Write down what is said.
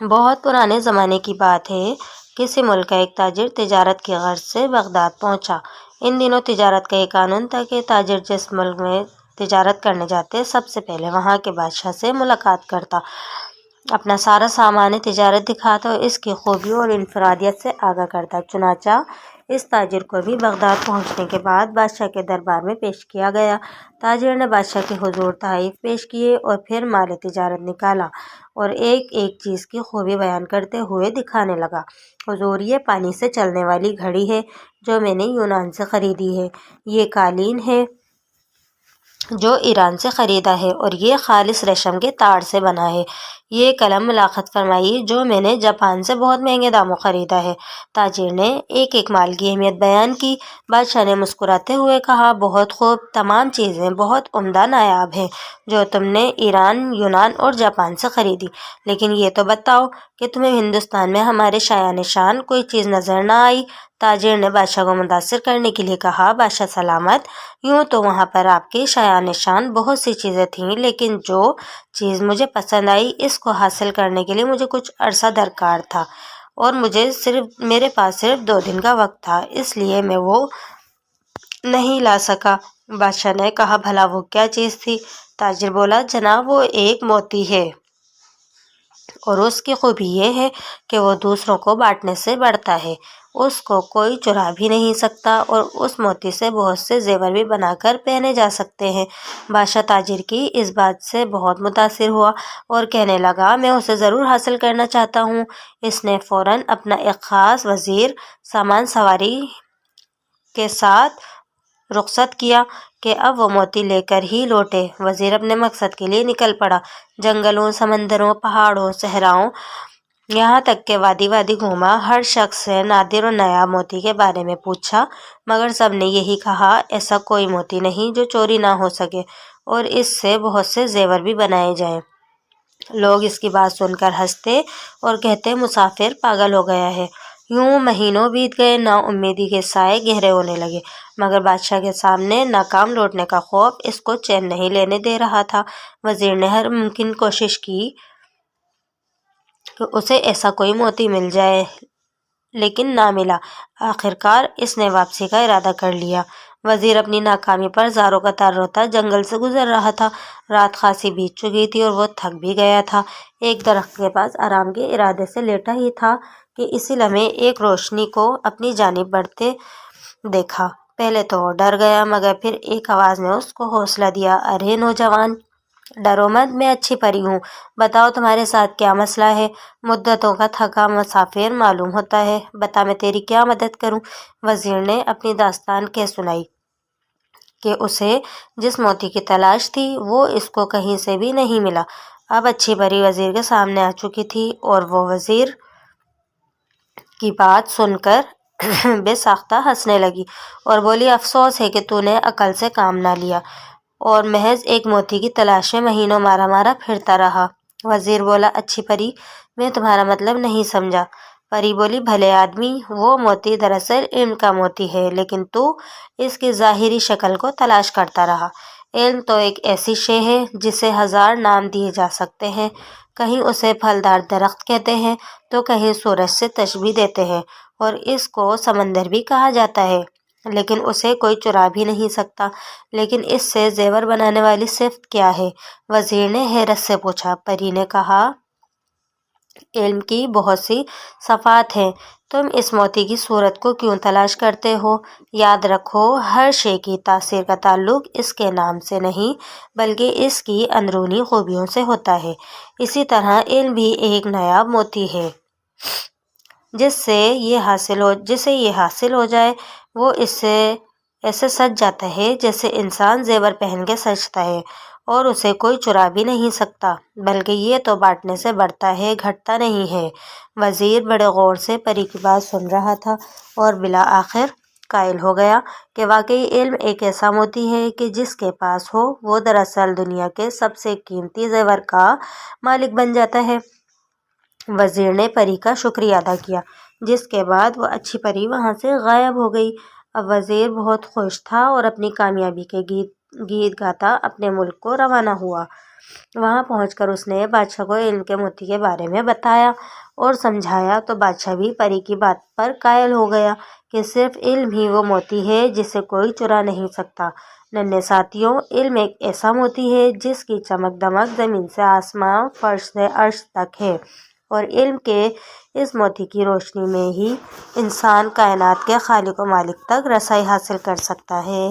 بہت پرانے زمانے کی بات ہے، کسی ملک کا ایک تاجر تجارت کی غرض سے بغداد پہنچا۔ ان دنوں تجارت کا یہ قانون تھا کہ تاجر جس ملک میں تجارت کرنے جاتے سب سے پہلے وہاں کے بادشاہ سے ملاقات کرتا، اپنا سارا سامان تجارت دکھاتا اور اس کی خوبیوں اور انفرادیت سے آگاہ کرتا۔ چنانچہ اس تاجر کو بھی بغداد پہنچنے کے بعد بادشاہ کے دربار میں پیش کیا گیا۔ تاجر نے بادشاہ کے حضور تحائف پیش کیے اور پھر مال تجارت نکالا اور ایک ایک چیز کی خوبی بیان کرتے ہوئے دکھانے لگا۔ حضور، یہ پانی سے چلنے والی گھڑی ہے جو میں نے یونان سے خریدی ہے، یہ قالین ہے جو ایران سے خریدا ہے اور یہ خالص ریشم کے تاڑ سے بنا ہے، یہ قلم ملاقات فرمائی جو میں نے جاپان سے بہت مہنگے داموں خریدا ہے۔ تاجر نے ایک ایک مال کی اہمیت بیان کی۔ بادشاہ نے مسکراتے ہوئے کہا، بہت خوب، تمام چیزیں بہت عمدہ نایاب ہیں جو تم نے ایران، یونان اور جاپان سے خریدی، لیکن یہ تو بتاؤ کہ تمہیں ہندوستان میں ہمارے شایان شان کوئی چیز نظر نہ آئی؟ تاجر نے بادشاہ کو متاثر کرنے کے لیے کہا، بادشاہ سلامت، یوں تو وہاں پر آپ کی شایان شان بہت سی چیزیں تھیں، لیکن جو چیز مجھے پسند آئی اس کو حاصل کرنے کے لیے مجھے کچھ عرصہ درکار تھا اور میرے پاس صرف 2 دن کا وقت تھا، اس لیے میں وہ نہیں لا سکا۔ بادشاہ نے کہا، بھلا وہ کیا چیز تھی؟ تاجر بولا، جناب، وہ ایک موتی ہے اور اس کی خوبی یہ ہے کہ وہ دوسروں کو بانٹنے سے بڑھتا ہے، اس کو کوئی چرا بھی نہیں سکتا اور اس موتی سے بہت سے زیور بھی بنا کر پہنے جا سکتے ہیں۔ بادشاہ تاجر کی اس بات سے بہت متاثر ہوا اور کہنے لگا، میں اسے ضرور حاصل کرنا چاہتا ہوں۔ اس نے فوراً اپنا ایک خاص وزیر سامان سواری کے ساتھ رخصت کیا کہ اب وہ موتی لے کر ہی لوٹے۔ وزیر اپنے مقصد کے لیے نکل پڑا۔ جنگلوں، سمندروں، پہاڑوں، صحراؤں، یہاں تک کہ وادی وادی گھوما۔ ہر شخص سے نادر اور نایاب موتی کے بارے میں پوچھا، مگر سب نے یہی کہا، ایسا کوئی موتی نہیں جو چوری نہ ہو سکے اور اس سے بہت سے زیور بھی بنائے جائیں۔ لوگ اس کی بات سن کر ہنستے اور کہتے، مسافر پاگل ہو گیا ہے۔ یوں مہینوں بیت گئے، نا امیدی کے سائے گہرے ہونے لگے، مگر بادشاہ کے سامنے ناکام لوٹنے کا خوف اس کو چین نہیں لینے دے رہا تھا۔ وزیر نے ہر ممکن کوشش کی کہ اسے ایسا کوئی موتی مل جائے، لیکن نہ ملا۔ آخرکار اس نے واپسی کا ارادہ کر لیا۔ وزیر اپنی ناکامی پر زاروں قطار روتا جنگل سے گزر رہا تھا۔ رات خاصی بیت چکی تھی اور وہ تھک بھی گیا تھا۔ ایک درخت کے پاس آرام کے ارادے سے لیٹا ہی تھا کہ اسی لمحے ایک روشنی کو اپنی جانب بڑھتے دیکھا۔ پہلے تو وہ ڈر گیا، مگر پھر ایک آواز نے اس کو حوصلہ دیا، ارے نوجوان، ڈرو مت، میں اچھی پری ہوں، بتاؤ تمہارے ساتھ کیا مسئلہ ہے؟ مدتوں کا تھکا مسافر معلوم ہوتا ہے، بتا میں تیری کیا مدد کروں؟ وزیر نے اپنی داستان کہہ سنائی کہ اسے جس موتی کی تلاش تھی وہ اس کو کہیں سے بھی نہیں ملا۔ اب اچھی پری وزیر کے سامنے آ چکی تھی اور وہ وزیر کی بات سن کر بے ساختہ ہنسنے لگی اور بولی، افسوس ہے کہ تو نے عقل سے کام نہ لیا اور محض ایک موتی کی تلاش میں مہینوں مارا مارا پھرتا رہا۔ وزیر بولا، اچھی پری، میں تمہارا مطلب نہیں سمجھا۔ پری بولی، بھلے آدمی، وہ موتی دراصل علم کا موتی ہے، لیکن تو اس کی ظاہری شکل کو تلاش کرتا رہا۔ علم تو ایک ایسی شے ہے جسے 1000 نام دیے جا سکتے ہیں، کہیں اسے پھلدار درخت کہتے ہیں تو کہیں سورج سے تشبیہ دیتے ہیں اور اس کو سمندر بھی کہا جاتا ہے، لیکن اسے کوئی چرا بھی نہیں سکتا۔ لیکن اس سے زیور بنانے والی صفت کیا ہے؟ وزیر نے حیرت سے پوچھا۔ پری نے کہا، علم کی بہت سی صفات ہیں، تم اس موتی کی صورت کو کیوں تلاش کرتے ہو؟ یاد رکھو، ہر شے کی تاثیر کا تعلق اس کے نام سے نہیں بلکہ اس کی اندرونی خوبیوں سے ہوتا ہے۔ اسی طرح علم بھی ایک نایاب موتی ہے، جسے یہ حاصل ہو جائے وہ اس سے ایسے سج جاتا ہے جیسے انسان زیور پہن کے سجتا ہے اور اسے کوئی چرا بھی نہیں سکتا، بلکہ یہ تو بانٹنے سے بڑھتا ہے، گھٹتا نہیں ہے۔ وزیر بڑے غور سے پری کی بات سن رہا تھا اور بالآخر قائل ہو گیا کہ واقعی علم ایک ایسا موتی ہے کہ جس کے پاس ہو وہ دراصل دنیا کے سب سے قیمتی زیور کا مالک بن جاتا ہے۔ وزیر نے پری کا شکریہ ادا کیا، جس کے بعد وہ اچھی پری وہاں سے غائب ہو گئی۔ اب وزیر بہت خوش تھا اور اپنی کامیابی کے گیت گاتا اپنے ملک کو روانہ ہوا۔ وہاں پہنچ کر اس نے بادشاہ کو علم کے موتی کے بارے میں بتایا اور سمجھایا تو بادشاہ بھی پری کی بات پر قائل ہو گیا کہ صرف علم ہی وہ موتی ہے جسے کوئی چرا نہیں سکتا۔ ننھے ساتھیوں، علم ایک ایسا موتی ہے جس کی چمک دمک زمین سے آسماں، فرش سے عرش تک ہے، اور علم کے اس موتی کی روشنی میں ہی انسان کائنات کے خالق و مالک تک رسائی حاصل کر سکتا ہے۔